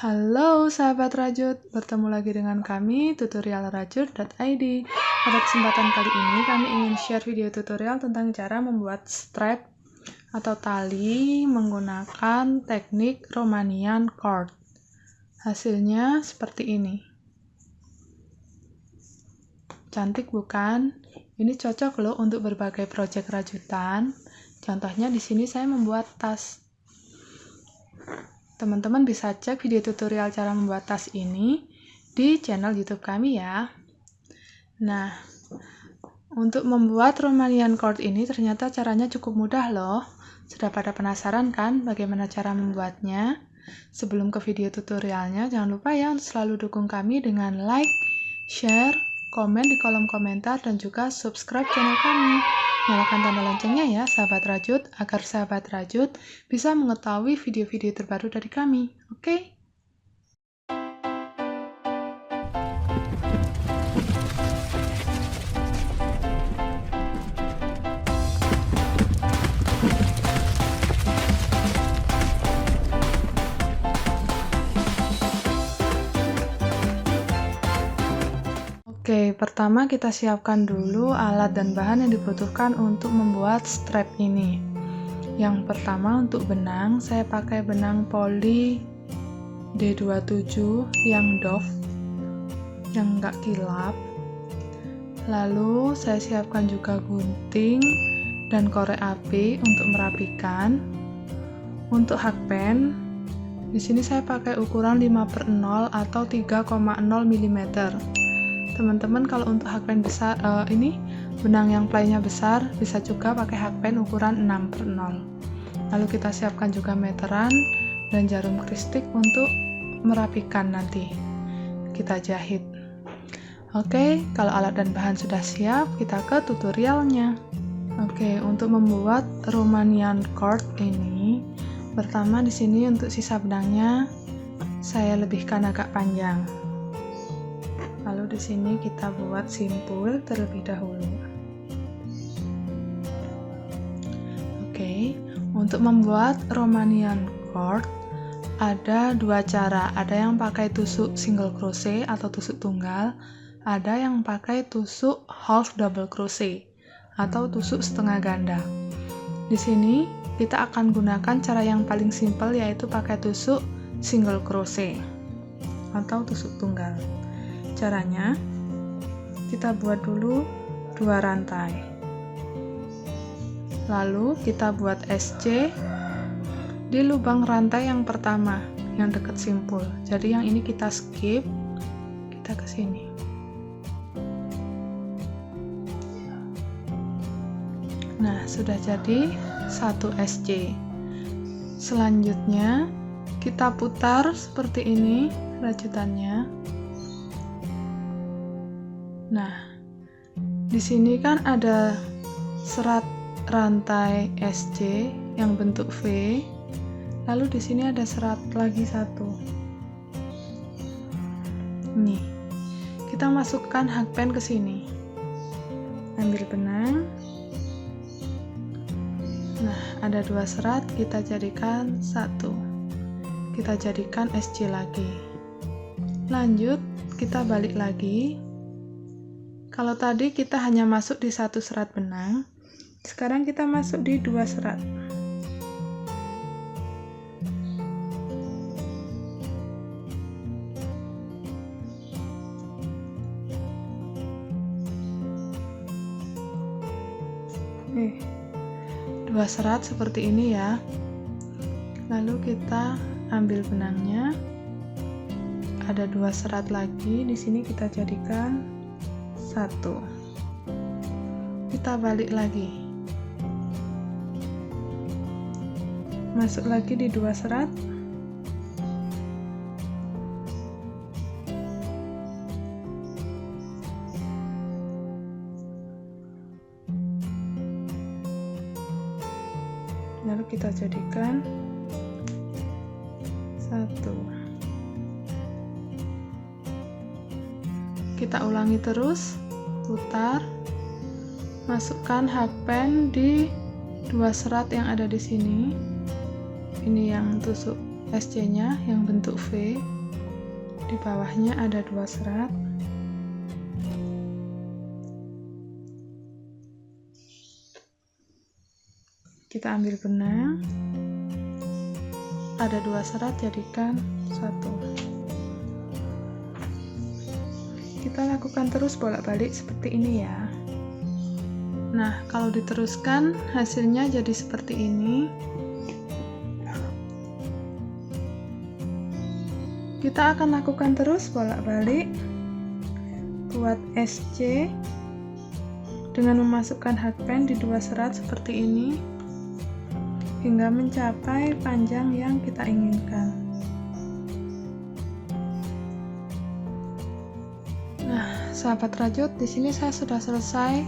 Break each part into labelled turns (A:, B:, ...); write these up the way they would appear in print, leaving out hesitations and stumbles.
A: Halo sahabat Rajut, bertemu lagi dengan kami tutorialrajut.id. Pada kesempatan kali ini kami ingin share video tutorial tentang cara membuat strap atau tali menggunakan teknik Romanian cord. Hasilnya seperti ini. Cantik bukan? Ini cocok loh untuk berbagai proyek rajutan. Contohnya di sini saya membuat tas. Teman-teman bisa cek video tutorial cara membuat tas ini di channel YouTube kami ya. Nah, untuk membuat Romanian cord ini ternyata caranya cukup mudah loh. Sudah pada penasaran kan bagaimana cara membuatnya? Sebelum ke video tutorialnya, jangan lupa ya untuk selalu dukung kami dengan like, share, komen di kolom komentar, dan juga subscribe channel kami. Nyalakan tanda loncengnya ya sahabat Rajut, agar sahabat Rajut bisa mengetahui video-video terbaru dari kami. Oke? Oke, pertama kita siapkan dulu alat dan bahan yang dibutuhkan untuk membuat strap ini. Yang pertama untuk benang, saya pakai benang poli D27 yang doff, yang enggak kilap. Lalu saya siapkan juga gunting dan korek api untuk merapikan. Untuk hakpen, di sini saya pakai ukuran 5/0 atau 3,0 mm. Teman-teman kalau untuk hakpen besar ini benang yang playnya besar bisa juga pakai hakpen ukuran 6/0. Lalu kita siapkan juga meteran dan jarum kristik untuk merapikan nanti kita jahit. Oke, kalau alat dan bahan sudah siap, kita ke tutorialnya. Oke, untuk membuat Romanian cord ini, pertama di sini untuk sisa benangnya saya lebihkan agak panjang. Lalu di sini kita buat simpul terlebih dahulu. Oke, untuk membuat Romanian cord ada dua cara. Ada yang pakai tusuk single crochet atau tusuk tunggal, ada yang pakai tusuk half double crochet atau tusuk setengah ganda. Di sini kita akan gunakan cara yang paling simpel, yaitu pakai tusuk single crochet atau tusuk tunggal. Caranya, kita buat dulu 2 rantai, lalu kita buat SC di lubang rantai yang pertama yang dekat simpul. Jadi yang ini kita skip, kita ke sini. Nah, sudah jadi 1 SC. Selanjutnya kita putar seperti ini rajutannya. Nah, di sini kan ada serat rantai SC yang bentuk V, lalu di sini ada serat lagi satu. Nih, kita masukkan hakpen ke sini. Ambil benang. Nah, ada 2 serat, kita jadikan 1. Kita jadikan SC lagi. Lanjut, kita balik lagi. Kalau tadi kita hanya masuk di 1 serat benang, sekarang kita masuk di 2 serat. Nih, 2 serat seperti ini ya. Lalu kita ambil benangnya. Ada 2 serat lagi, di sini kita jadikan 1. Kita balik lagi, masuk lagi di 2 serat, lalu kita jadikan 1. Kita ulangi terus, putar, masukkan hakpen di 2 serat yang ada di sini. Ini yang tusuk SC-nya yang bentuk V. Di bawahnya ada 2 serat. Kita ambil benang. Ada 2 serat, jadikan 1. Kita lakukan terus bolak-balik seperti ini ya. Nah, kalau diteruskan hasilnya jadi seperti ini. Kita akan lakukan terus bolak-balik buat SC dengan memasukkan hakpen di 2 serat seperti ini hingga mencapai panjang yang kita inginkan. Nah, sahabat rajut, di sini saya sudah selesai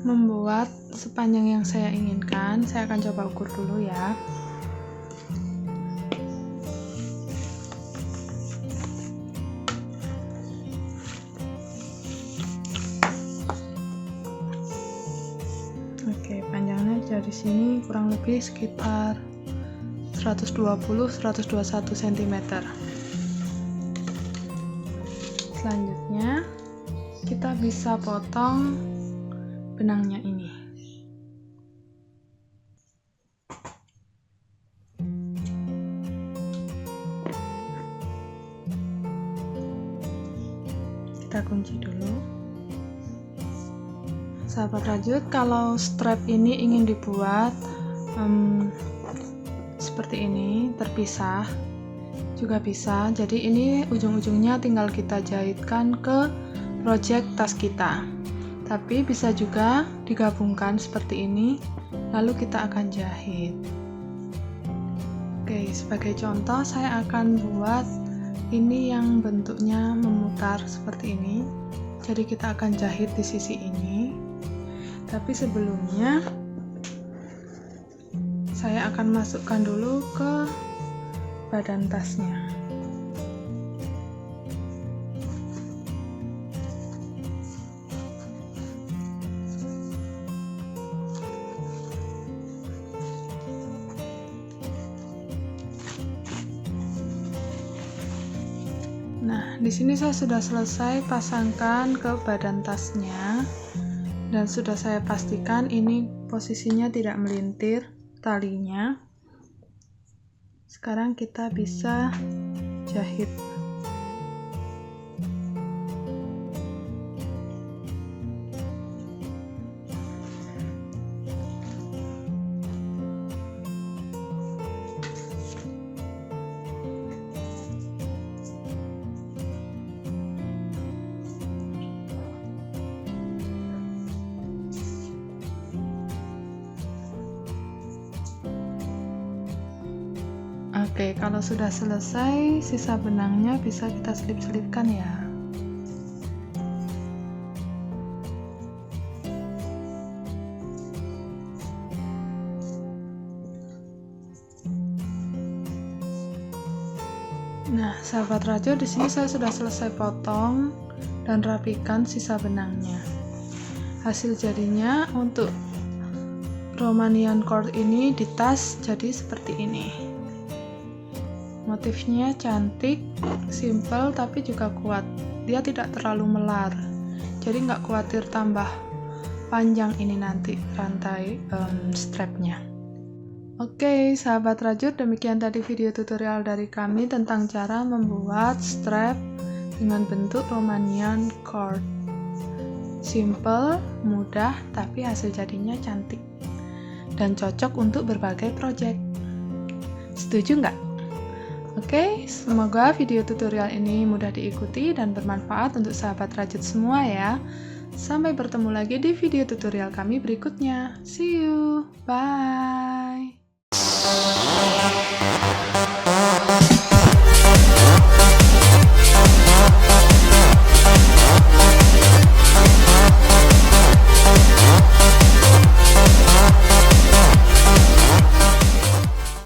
A: membuat sepanjang yang saya inginkan. Saya akan coba ukur dulu ya. Oke, panjangnya dari sini kurang lebih sekitar 120-121 cm. Selanjutnya kita bisa potong benangnya ini. Kita kunci dulu. Sahabat rajut, kalau strap ini ingin dibuat seperti ini, terpisah juga bisa. Jadi ini ujung-ujungnya tinggal kita jahitkan ke project tas kita. Tapi bisa juga digabungkan seperti ini, lalu kita akan jahit. Oke, sebagai contoh saya akan buat ini yang bentuknya memutar seperti ini. Jadi kita akan jahit di sisi ini. Tapi sebelumnya saya akan masukkan dulu ke badan tasnya. Nah, di sini saya sudah selesai pasangkan ke badan tasnya. Dan sudah saya pastikan ini posisinya tidak melintir talinya. Sekarang kita bisa jahit. Oke, kalau sudah selesai, sisa benangnya bisa kita selip-selipkan ya. Nah, sahabat rajut, di sini saya sudah selesai potong dan rapikan sisa benangnya. Hasil jadinya untuk Romanian cord ini di tas jadi seperti ini. Motifnya cantik, simple, tapi juga kuat. Dia tidak terlalu melar, jadi nggak khawatir tambah panjang ini nanti rantai strapnya. Oke, sahabat rajut, demikian tadi video tutorial dari kami tentang cara membuat strap dengan bentuk Romanian cord. Simple, mudah, tapi hasil jadinya cantik dan cocok untuk berbagai project. Setuju nggak? Oke, semoga video tutorial ini mudah diikuti dan bermanfaat untuk sahabat rajut semua ya. Sampai bertemu lagi di video tutorial kami berikutnya. See you, bye.